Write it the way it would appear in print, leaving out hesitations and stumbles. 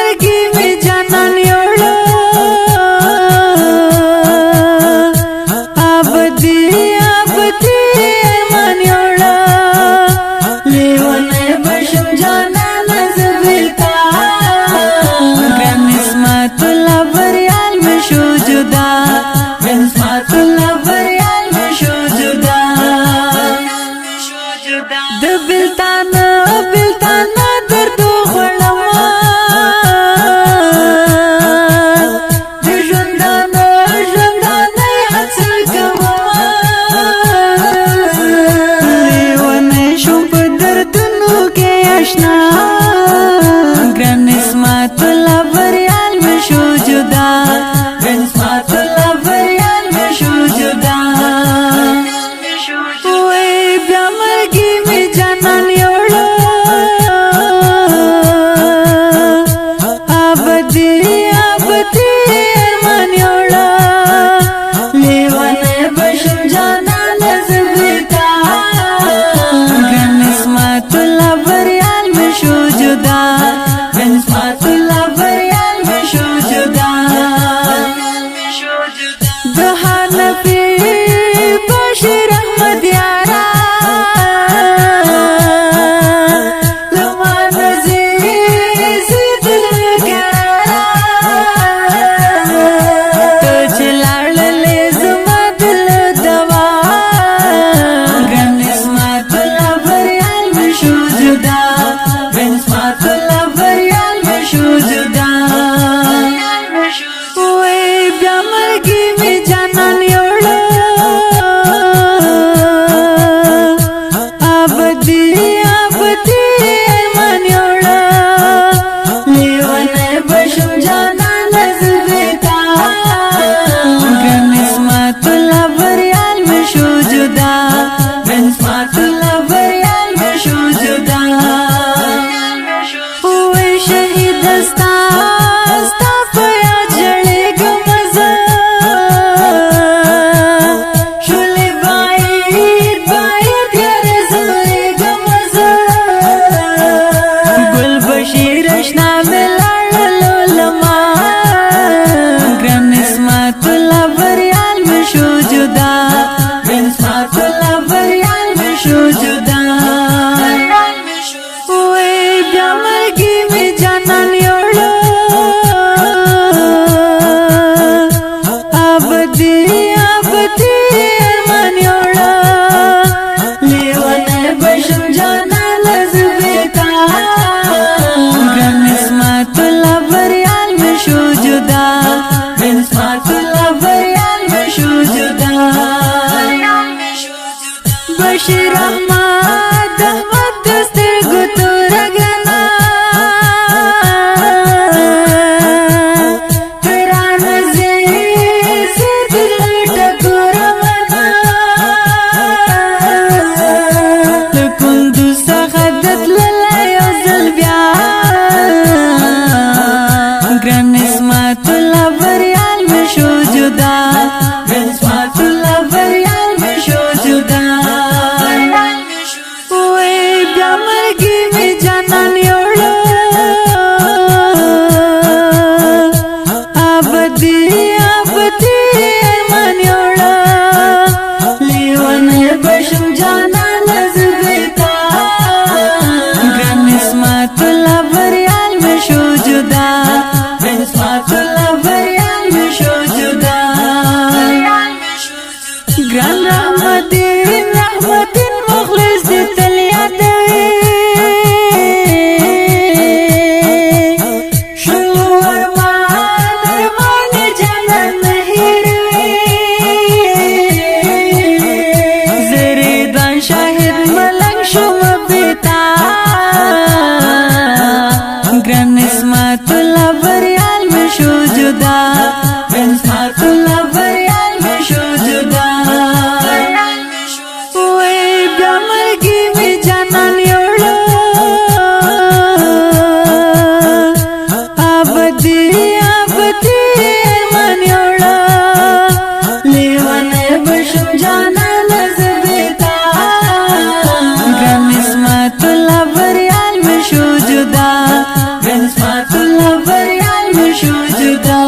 مرګي می جانان یوړو ابدي ابدي ایمان یوړو لیونه بشم جانان زبیتا ګران اسمت الله بریال می شو جدا اسمت الله بریال می شو جدا د بلتان بلتان درد خړما د ژوندان ژوندان حاصل کوا لیونه شو په دردونو کې آشنا ګران اسمت الله بریال می شو جدا اسمت الله بریال می شو جدا وې بیا مرګي می جانان یوړو ابدي ابدي ایمان یوړو لیونه بشم جانان زبیتا ګران اسمت الله بریال می شو جدا اسمت الله بریال می شو جدا د حنفي بشیر احمد یارا بشیر احمد احمد دستر گتو رگنا تران زیز دل ٹکور منا لکندو سخدت للیو زلبیا گران اسمت اللہ بریال میں شو جدا اسمت اللہ بریال میں شو جدا مرګي می جانان یوړو ابدي ابدي ایمان یوړو لیونه بشم جانان زبیتا ګران اسمت الله بریال می شو جدا اسمت الله بریال می شو جدا ګران رحمتین رحمتین مخلص دې تل یاد ګران اسمت الله بریال می شو جدا اسمت الله بریال می شو جدا وې بیا مرګي می جانان یوړو ابدي ابدي ایمان یوړو لیونه بشم جانان زبیتا ګران اسمت الله بریال می شو جدا اسمت الله جدا